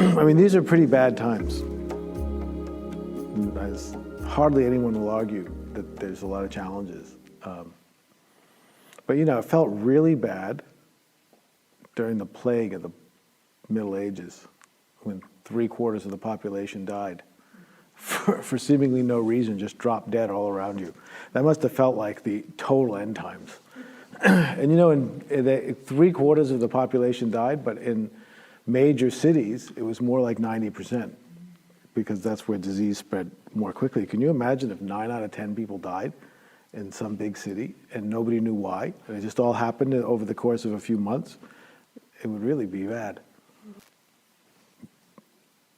I mean, these are pretty bad times. As hardly anyone will argue that there's a lot of challenges. But it felt really bad during the plague of the Middle Ages, when 3/4 of the population died for seemingly no reason, just dropped dead all around you. That must have felt like the total end times. And in 3/4 of the population died, but in major cities, it was more like 90%, because that's where disease spread more quickly. Can you imagine if 9 out of 10 people died in some big city and nobody knew why, and it just all happened over the course of a few months? It would really be bad.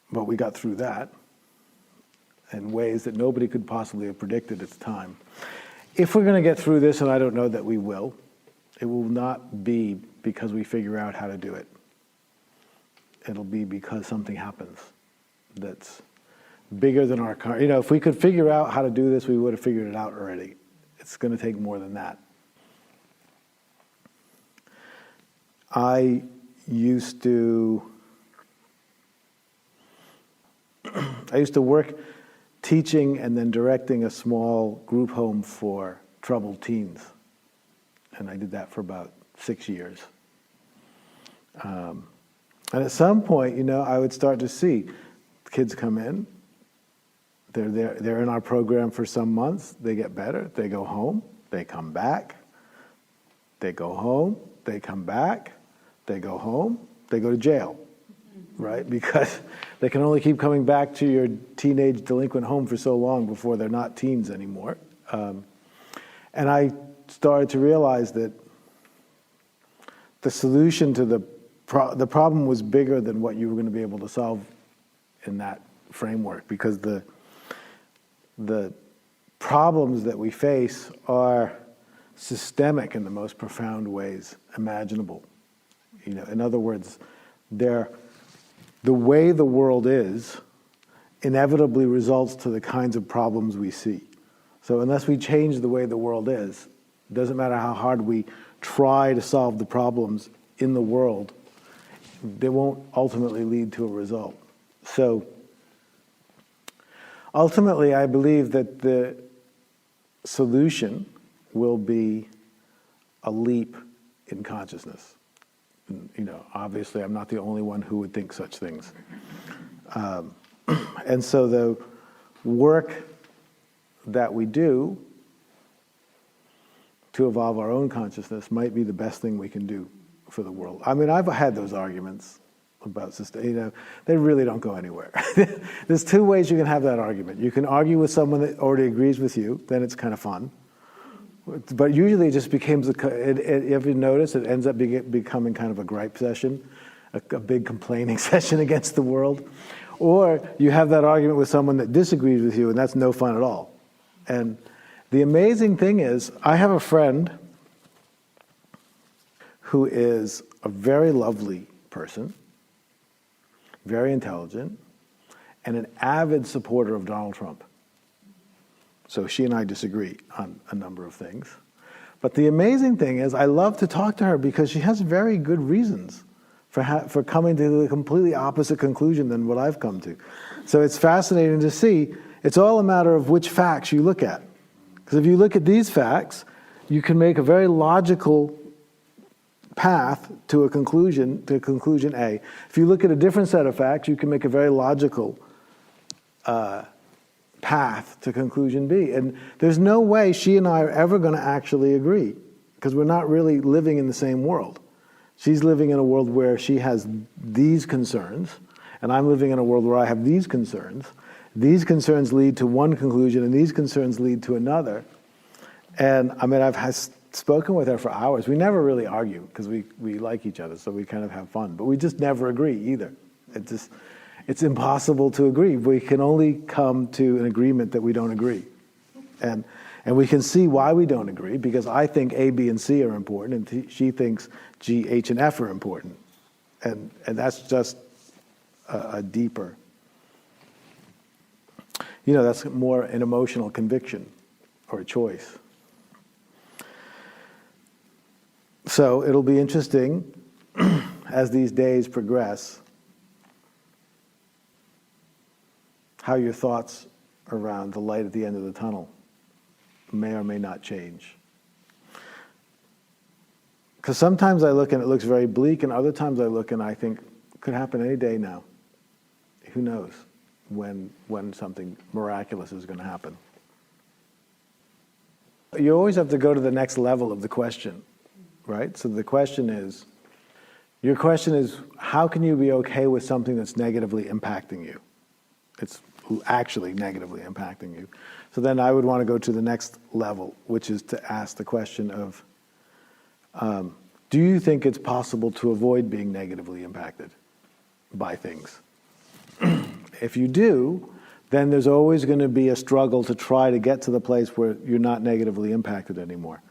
But we got through that in ways that nobody could possibly have predicted at the time. If we're going to get through this, and I don't know that we will, it will not be because we figure out how to do it. It'll be because something happens that's bigger than our current. If we could figure out how to do this, we would have figured it out already. It's going to take more than that. I used to work teaching and then directing a small group home for troubled teens. And I did that for about 6 years. And at some point, I would start to see kids come in. They're in our program for some months. They get better. They go home. They come back. They go home. They come back. They go home. They go to jail, right? Because they can only keep coming back to your teenage delinquent home for so long before they're not teens anymore. And I started to realize that the solution to the problem was bigger than what you were going to be able to solve in that framework, because the problems that we face are systemic in the most profound ways imaginable. In other words, the way the world is inevitably results to the kinds of problems we see. So unless we change the way the world is, it doesn't matter how hard we try to solve the problems in the world, they won't ultimately lead to a result. So ultimately, I believe that the solution will be a leap in consciousness. Obviously, I'm not the only one who would think such things. And so the work that we do to evolve our own consciousness might be the best thing we can do for the world. I mean, I've had those arguments about system. They really don't go anywhere. There's 2 ways you can have that argument. You can argue with someone that already agrees with you, then it's kind of fun. But usually it just becomes, if you notice, it ends up becoming kind of a gripe session, a big complaining session against the world. Or you have that argument with someone that disagrees with you, and that's no fun at all. And the amazing thing is, I have a friend who is a very lovely person, very intelligent, and an avid supporter of Donald Trump. So she and I disagree on a number of things. But the amazing thing is, I love to talk to her because she has very good reasons for coming to the completely opposite conclusion than what I've come to. So it's fascinating to see. It's all a matter of which facts you look at. Because if you look at these facts, you can make a very logical path to a conclusion A. If you look at a different set of facts, you can make a very logical path to conclusion B. And there's no way she and I are ever going to actually agree, because we're not really living in the same world. She's living in a world where she has these concerns, and I'm living in a world where I have these concerns. These concerns lead to one conclusion, and these concerns lead to another. And I mean, I've spoken with her for hours. We never really argue, because we like each other, so we kind of have fun. But we just never agree either. It's impossible to agree. We can only come to an agreement that we don't agree. And we can see why we don't agree, because I think A, B, and C are important, and she thinks G, H, and F are important. And that's just a deeper, that's more an emotional conviction or a choice. So it'll be interesting as these days progress how your thoughts around the light at the end of the tunnel may or may not change. Because sometimes I look and it looks very bleak, and other times I look and I think, could happen any day now. Who knows when something miraculous is going to happen. You always have to go to the next level of the question, right? So the question is, your question is, how can you be okay with something that's negatively impacting you? It's actually negatively impacting you. So then I would want to go to the next level, which is to ask the question of, do you think it's possible to avoid being negatively impacted by things? If you do, then there's always going to be a struggle to try to get to the place where you're not negatively impacted anymore.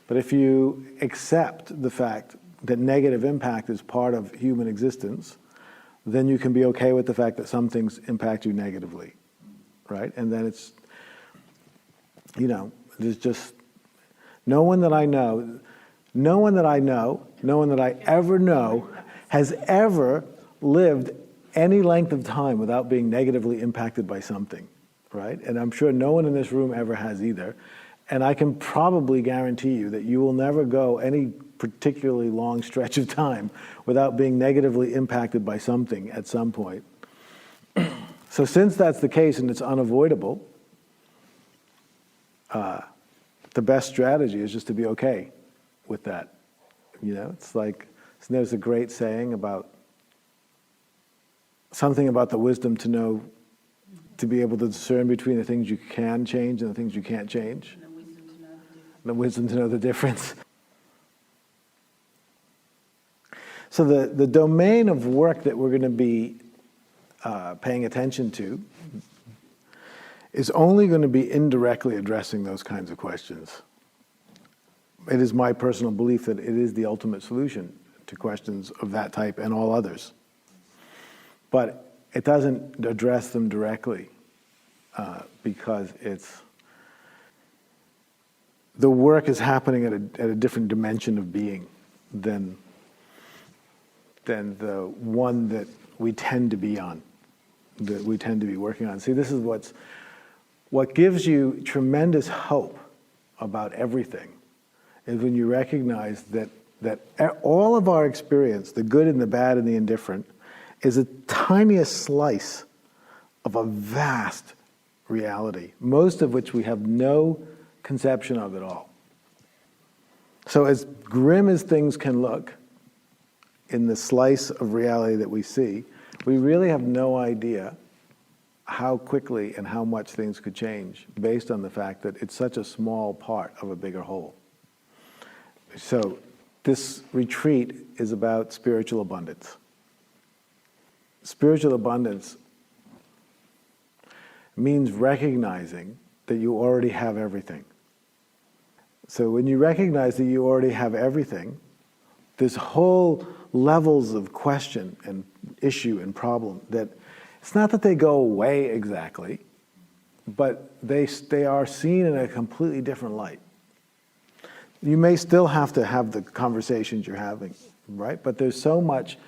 But if you accept the fact that negative impact is part of human existence, then you can be okay with the fact that some things impact you negatively, right? And then it's, there's just no one that I ever know has ever lived any length of time without being negatively impacted by something, right? And I'm sure no one in this room ever has either. And I can probably guarantee you that you will never go any particularly long stretch of time without being negatively impacted by something at some point. So since that's the case and it's unavoidable, the best strategy is just to be okay with that. It's like, there's a great saying about something about the wisdom to know, to be able to discern between the things you can change and the things you can't change. And the wisdom to know the difference. So the domain of work that we're going to be paying attention to is only going to be indirectly addressing those kinds of questions. It is my personal belief that it is the ultimate solution to questions of that type and all others. But it doesn't address them directly because the work is happening at a different dimension of being than the one that we tend to be on, that we tend to be working on. See, this is what gives you tremendous hope about everything is when you recognize that all of our experience, the good and the bad and the indifferent, is a tiniest slice of a vast reality, most of which we have no conception of at all. So as grim as things can look in the slice of reality that we see, we really have no idea how quickly and how much things could change based on the fact that it's such a small part of a bigger whole. So this retreat is about spiritual abundance. Spiritual abundance means recognizing that you already have everything. So when you recognize that you already have everything, there's whole levels of question and issue and problem that it's not that they go away exactly, but they are seen in a completely different light. You may still have to have the conversations you're having, right? But there's so much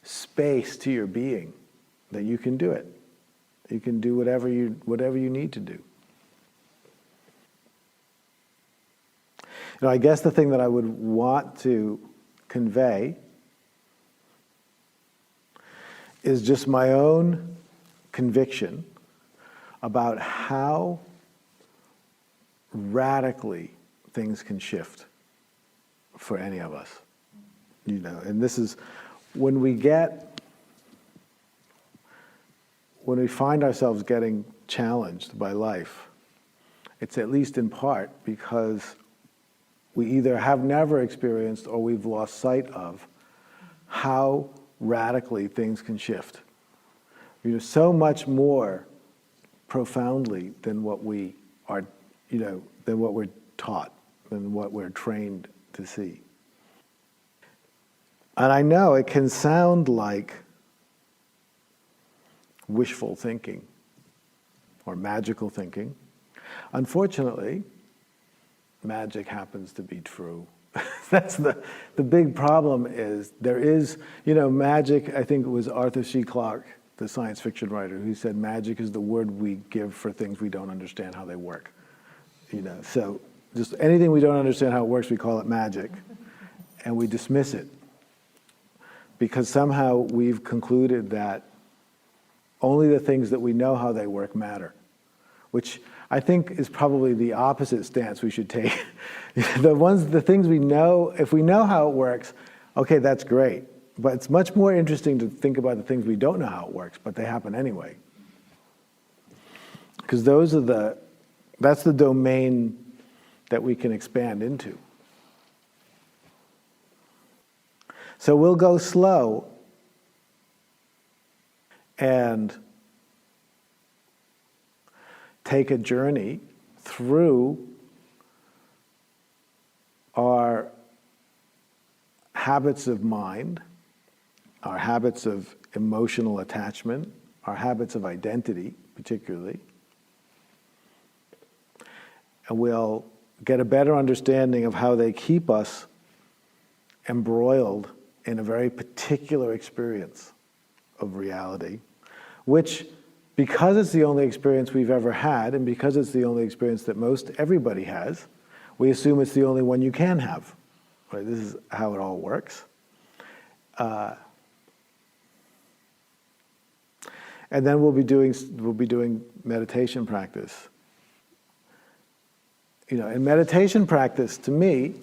space to your being that you can do it. You can do whatever you need to do. I guess the thing that I would want to convey is just my own conviction about how radically things can shift for any of us. And this is when we find ourselves getting challenged by life, it's at least in part because we either have never experienced or we've lost sight of how radically things can shift. So much more profoundly than what we are, than what we're taught, than what we're trained to see. And I know it can sound like wishful thinking or magical thinking. Unfortunately, magic happens to be true. That's the big problem is there is, magic, I think it was Arthur C. Clarke the science fiction writer, who said magic is the word we give for things we don't understand how they work. So just anything we don't understand how it works, we call it magic, and we dismiss it. Because somehow we've concluded that only the things that we know how they work matter, which I think is probably the opposite stance we should take. The things we know, if we know how it works, okay, that's great. But it's much more interesting to think about the things we don't know how it works, but they happen anyway. Because that's the domain that we can expand into. So we'll go slow and take a journey through our habits of mind, our habits of emotional attachment, our habits of identity, particularly. And we'll get a better understanding of how they keep us embroiled in a very particular experience of reality, which, because it's the only experience we've ever had, and because it's the only experience that most everybody has, we assume it's the only one you can have. Right? This is how it all works. And then we'll be doing meditation practice. In meditation practice, to me,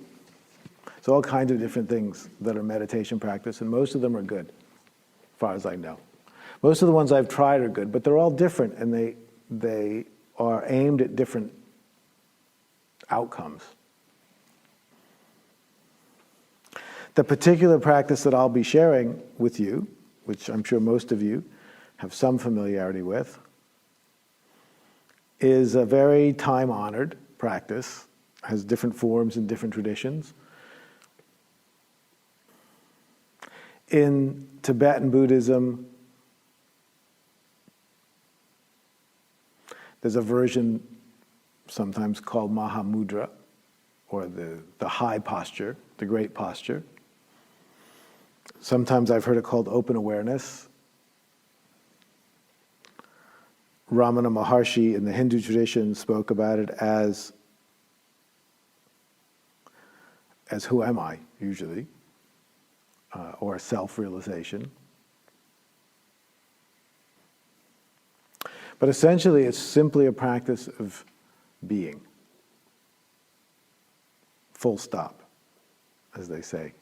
there's all kinds of different things that are meditation practice, and most of them are good, as far as I know. Most of the ones I've tried are good, but they're all different, and they are aimed at different outcomes. The particular practice that I'll be sharing with you, which I'm sure most of you have some familiarity with, is a very time-honored practice, has different forms and different traditions. In Tibetan Buddhism, there's a version sometimes called Maha Mudra, or the high posture, the great posture. Sometimes I've heard it called open awareness. Ramana Maharshi in the Hindu tradition spoke about it as who am I, usually, or self-realization. But essentially, it's simply a practice of being. Full stop, as they say.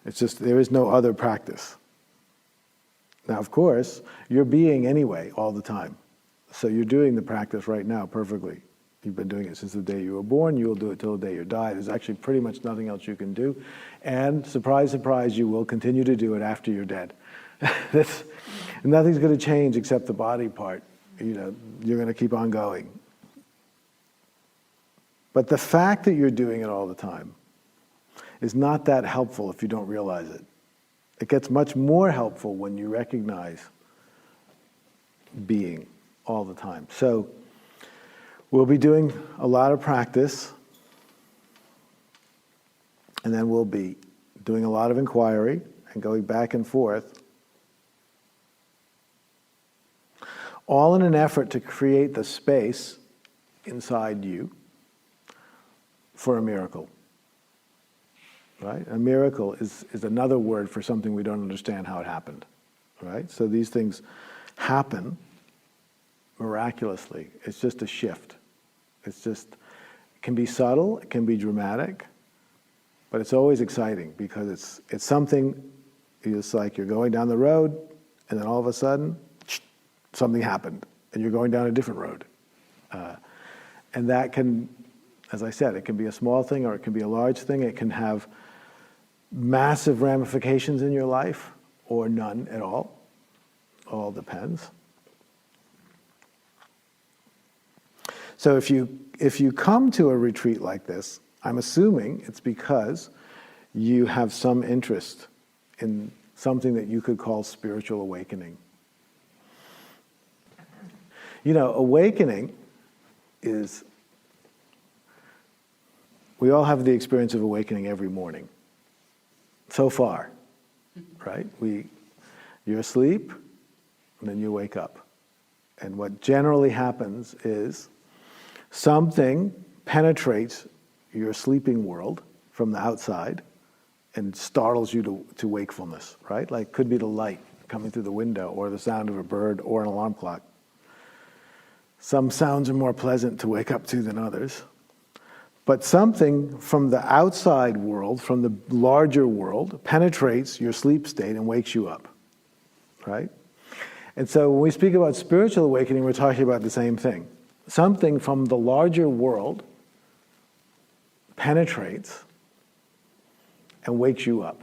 It's just, there is no other practice. Now, of course, you're being anyway, all the time. So you're doing the practice right now perfectly. You've been doing it since the day you were born. You will do it till the day you die. There's actually pretty much nothing else you can do. And surprise, surprise, you will continue to do it after you're dead. Nothing's going to change except the body part. You're going to keep on going. But the fact that you're doing it all the time is not that helpful if you don't realize it. It gets much more helpful when you recognize being all the time. So we'll be doing a lot of practice, and then we'll be doing a lot of inquiry and going back and forth, all in an effort to create the space inside you for a miracle. Right? A miracle is another word for something we don't understand how it happened. Right? So these things happen miraculously. It's just a shift. It can be subtle, it can be dramatic, but it's always exciting because it's something. It's like you're going down the road, and then all of a sudden, something happened, and you're going down a different road. And that can, as I said, it can be a small thing or it can be a large thing. It can have massive ramifications in your life or none at all. All depends. So if you come to a retreat like this, I'm assuming it's because you have some interest in something that you could call spiritual awakening. Awakening is, we all have the experience of awakening every morning. So far, right? You're asleep, and then you wake up. And what generally happens is something penetrates your sleeping world from the outside and startles you to wakefulness, right? Like, could be the light coming through the window, or the sound of a bird, or an alarm clock. Some sounds are more pleasant to wake up to than others. But something from the outside world, from the larger world, penetrates your sleep state and wakes you up, right? And so when we speak about spiritual awakening, we're talking about the same thing. Something from the larger world penetrates and wakes you up.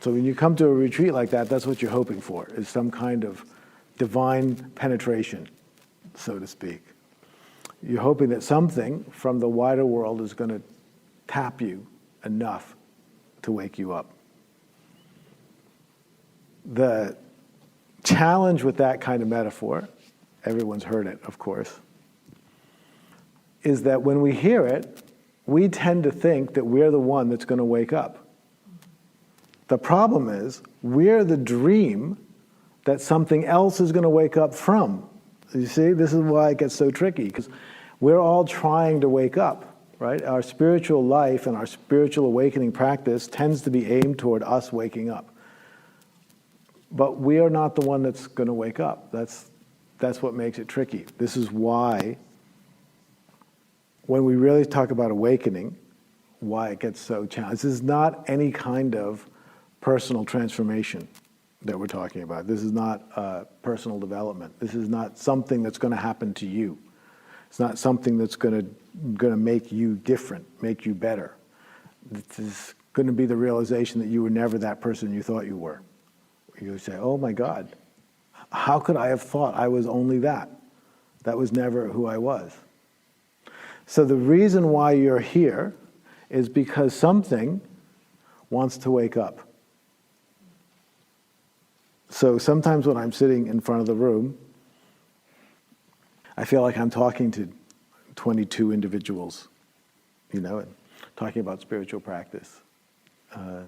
So when you come to a retreat like that, that's what you're hoping for, is some kind of divine penetration, so to speak. You're hoping that something from the wider world is going to tap you enough to wake you up. The challenge with that kind of metaphor, everyone's heard it, of course, is that when we hear it, we tend to think that we're the one that's going to wake up. The problem is, we're the dream that something else is going to wake up from. You see, this is why it gets so tricky, because we're all trying to wake up, right? Our spiritual life and our spiritual awakening practice tends to be aimed toward us waking up. But we are not the one that's going to wake up. That's what makes it tricky. This is why, when we really talk about awakening, why it gets so challenging. This is not any kind of personal transformation that we're talking about. This is not personal development. This is not something that's going to happen to you. It's not something that's going to make you different, make you better. This is going to be the realization that you were never that person you thought you were. You say, oh my God, how could I have thought I was only that? That was never who I was. So the reason why you're here is because something wants to wake up. So sometimes when I'm sitting in front of the room, I feel like I'm talking to 22 individuals, and talking about spiritual practice and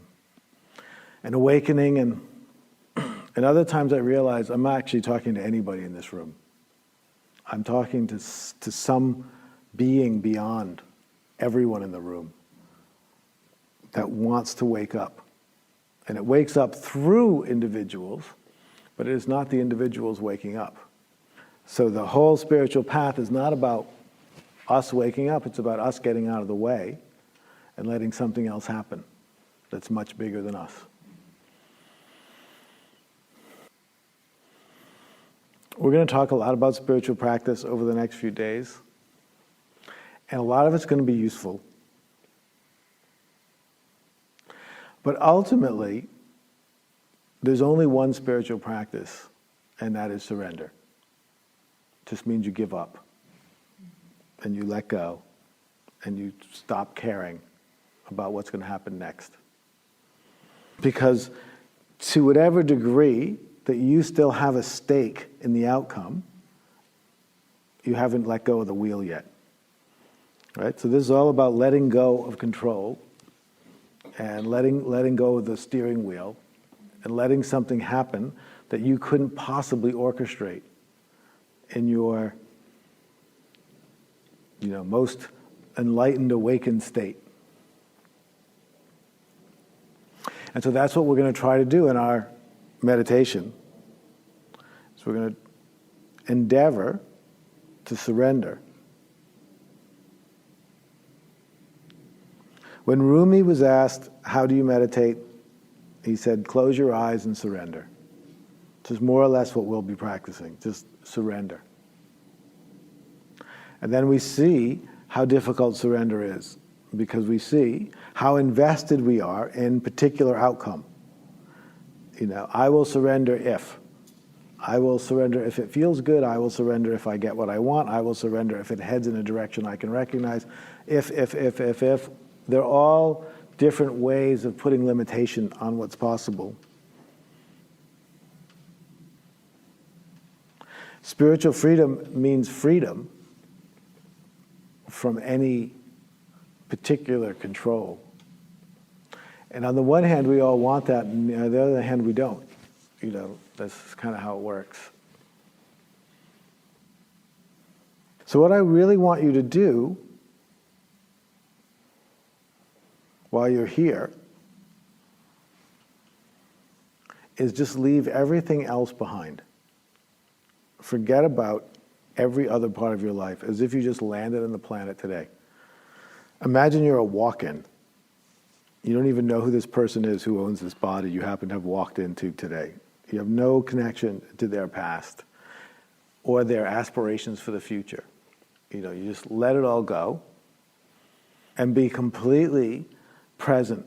awakening. And other times I realize I'm not actually talking to anybody in this room. I'm talking to some being beyond everyone in the room that wants to wake up. And it wakes up through individuals, but it is not the individuals waking up. So the whole spiritual path is not about us waking up, it's about us getting out of the way and letting something else happen that's much bigger than us. We're going to talk a lot about spiritual practice over the next few days, and a lot of it's going to be useful. But ultimately, there's only one spiritual practice, and that is surrender. It just means you give up, and you let go, and you stop caring about what's going to happen next. Because to whatever degree that you still have a stake in the outcome, you haven't let go of the wheel yet. Right? So this is all about letting go of control and letting go of the steering wheel and letting something happen that you couldn't possibly orchestrate in your most enlightened, awakened state. And so that's what we're going to try to do in our meditation. So we're going to endeavor to surrender. When Rumi was asked, how do you meditate? He said, close your eyes and surrender. Which is more or less what we'll be practicing, just surrender. And then we see how difficult surrender is, because we see how invested we are in particular outcome. I will surrender if. I will surrender if it feels good. I will surrender if I get what I want. I will surrender if it heads in a direction I can recognize. If. They're all different ways of putting limitation on what's possible. Spiritual freedom means freedom from any particular control. And on the one hand, we all want that, and on the other hand, we don't. That's kind of how it works. So what I really want you to do while you're here is just leave everything else behind. Forget about every other part of your life as if you just landed on the planet today. Imagine you're a walk-in. You don't even know who this person is who owns this body you happen to have walked into today. You have no connection to their past or their aspirations for the future. You just let it all go and be completely present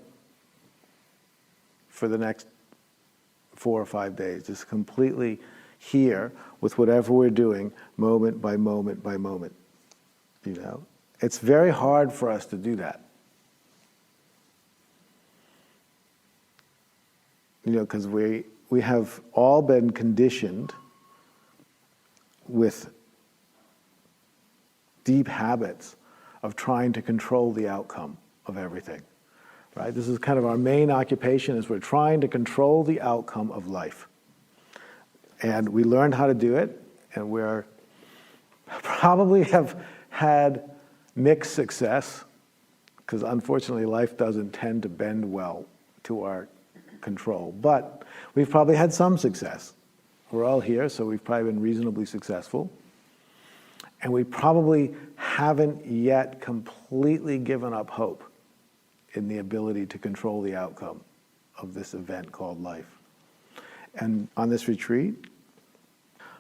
for the next 4 or 5 days. Just completely here with whatever we're doing, moment by moment by moment. It's very hard for us to do that. Because we have all been conditioned with deep habits of trying to control the outcome of everything, right? This is kind of our main occupation, is we're trying to control the outcome of life. And we learned how to do it, and we're probably have had mixed success, because unfortunately life doesn't tend to bend well to our control. But we've probably had some success. We're all here, so we've probably been reasonably successful. And we probably haven't yet completely given up hope in the ability to control the outcome of this event called life. And on this retreat,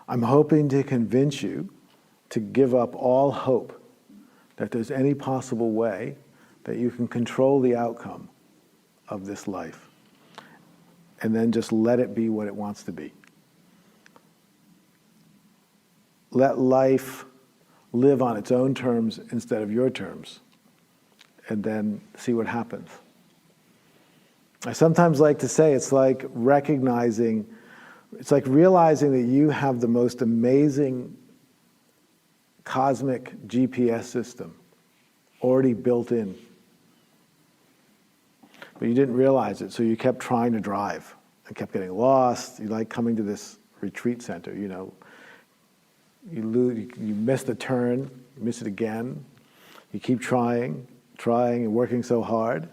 I'm hoping to convince you to give up all hope that there's any possible way that you can control the outcome of this life, and then just let it be what it wants to be. Let life live on its own terms instead of your terms, and then see what happens. I sometimes like to say it's like realizing that you have the most amazing cosmic GPS system already built in. But you didn't realize it, so you kept trying to drive and kept getting lost. You like coming to this retreat center, you miss the turn, you miss it again. You keep trying and working so hard.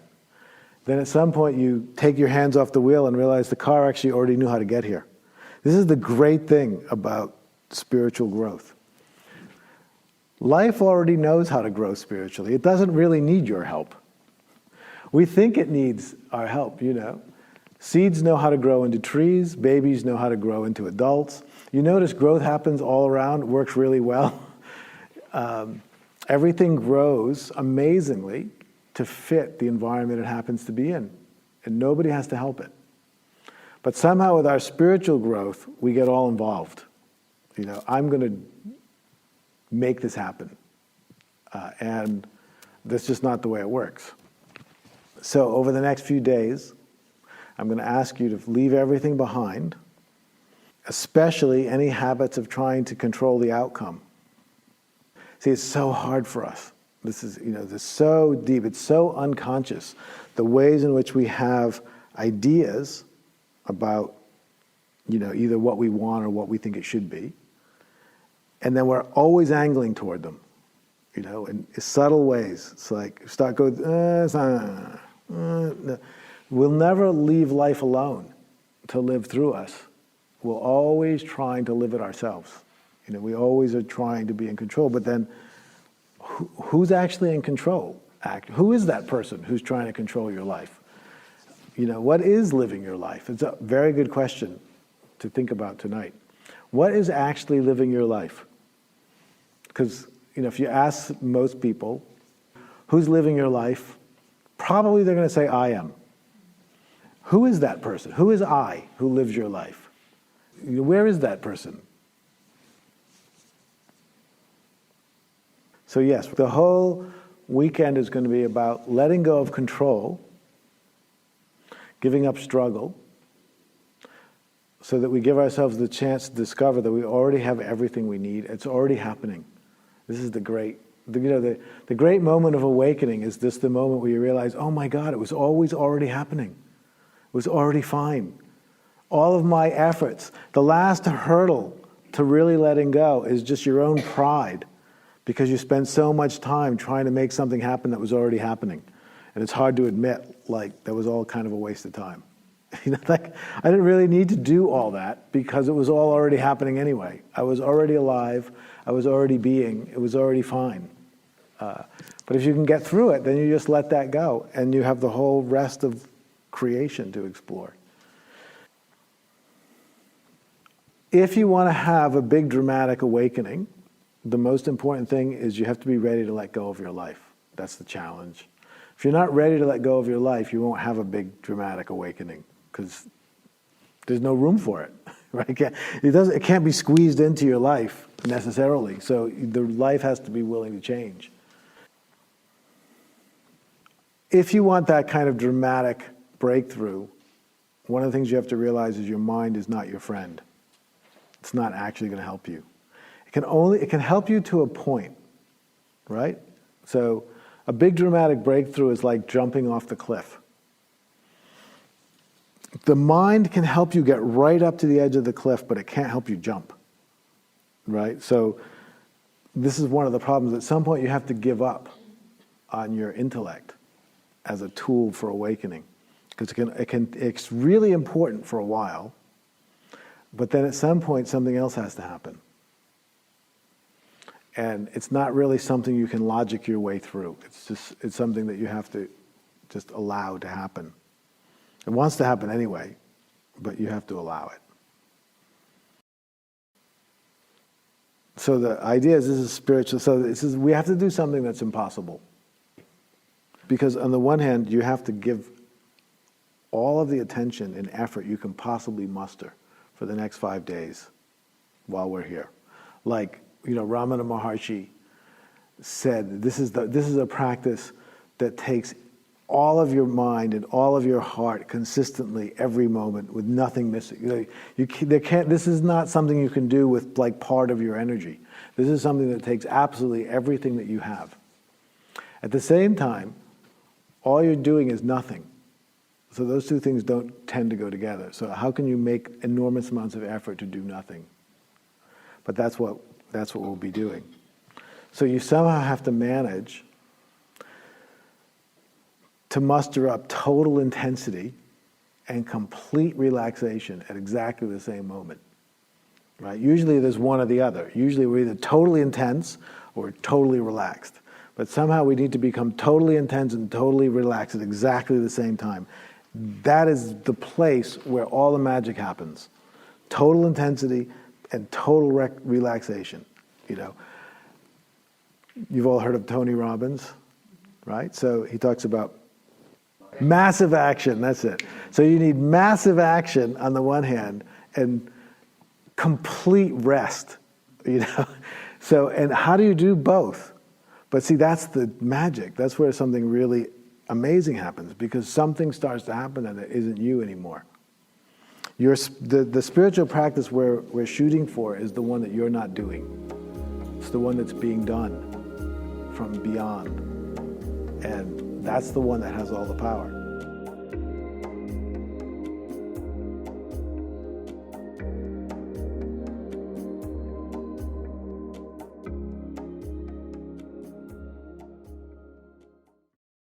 Then at some point you take your hands off the wheel and realize the car actually already knew how to get here. This is the great thing about spiritual growth. Life already knows how to grow spiritually. It doesn't really need your help. We think it needs our help, Seeds know how to grow into trees. Babies know how to grow into adults. You notice growth happens all around, works really well. Everything grows amazingly to fit the environment it happens to be in. And nobody has to help it. But somehow with our spiritual growth, we get all involved. I'm going to make this happen. And that's just not the way it works. So over the next few days, I'm going to ask you to leave everything behind, especially any habits of trying to control the outcome. See, it's so hard for us. This is, this so deep. It's so unconscious. The ways in which we have ideas about, either what we want or what we think it should be. And then we're always angling toward them, in subtle ways. It's like, start going, no. We'll never leave life alone to live through us. We're always trying to live it ourselves. We always are trying to be in control, but then who's actually in control? Who is that person who's trying to control your life? What is living your life? It's a very good question to think about tonight. What is actually living your life? Because, if you ask most people, who's living your life? Probably they're going to say, I am. Who is that person? Who is I who lives your life? Where is that person? So yes, the whole weekend is going to be about letting go of control, giving up struggle, so that we give ourselves the chance to discover that we already have everything we need. It's already happening. This is the great moment of awakening is this the moment where you realize, oh my God, it was always already happening. It was already fine. All of my efforts, the last hurdle to really letting go is just your own pride, because you spend so much time trying to make something happen that was already happening. And it's hard to admit, like, that was all kind of a waste of time. Like, I didn't really need to do all that because it was all already happening anyway. I was already alive, I was already being, it was already fine. But if you can get through it, then you just let that go, and you have the whole rest of creation to explore. If you want to have a big dramatic awakening, the most important thing is you have to be ready to let go of your life. That's the challenge. If you're not ready to let go of your life, you won't have a big dramatic awakening, because there's no room for it, right? It can't be squeezed into your life necessarily. So the life has to be willing to change. If you want that kind of dramatic breakthrough, one of the things you have to realize is your mind is not your friend. It's not actually going to help you. It can help you to a point, right? So a big dramatic breakthrough is like jumping off the cliff. The mind can help you get right up to the edge of the cliff, but it can't help you jump, right? So this is one of the problems. At some point you have to give up on your intellect as a tool for awakening, because it's really important for a while, but then at some point something else has to happen. And it's not really something you can logic your way through. It's something that you have to just allow to happen. It wants to happen anyway, but you have to allow it. So the idea is this is spiritual. So we have to do something that's impossible. Because on the one hand, you have to give all of the attention and effort you can possibly muster for the next 5 days while we're here. Like, Ramana Maharshi said, this is a practice that takes all of your mind and all of your heart consistently every moment with nothing missing. This is not something you can do with like part of your energy. This is something that takes absolutely everything that you have. At the same time, all you're doing is nothing. So those two things don't tend to go together. So how can you make enormous amounts of effort to do nothing? But that's what we'll be doing. So you somehow have to manage to muster up total intensity and complete relaxation at exactly the same moment, right? Usually there's one or the other. Usually we're either totally intense or totally relaxed. But somehow we need to become totally intense and totally relaxed at exactly the same time. That is the place where all the magic happens. Total intensity and total relaxation. You've all heard of Tony Robbins, right? So he talks about massive action, that's it. So you need massive action on the one hand and complete rest, So, and how do you do both? But see, that's the magic. That's where something really amazing happens, because something starts to happen and it isn't you anymore. The spiritual practice we're shooting for is the one that you're not doing. It's the one that's being done from beyond. And that's the one that has all the power.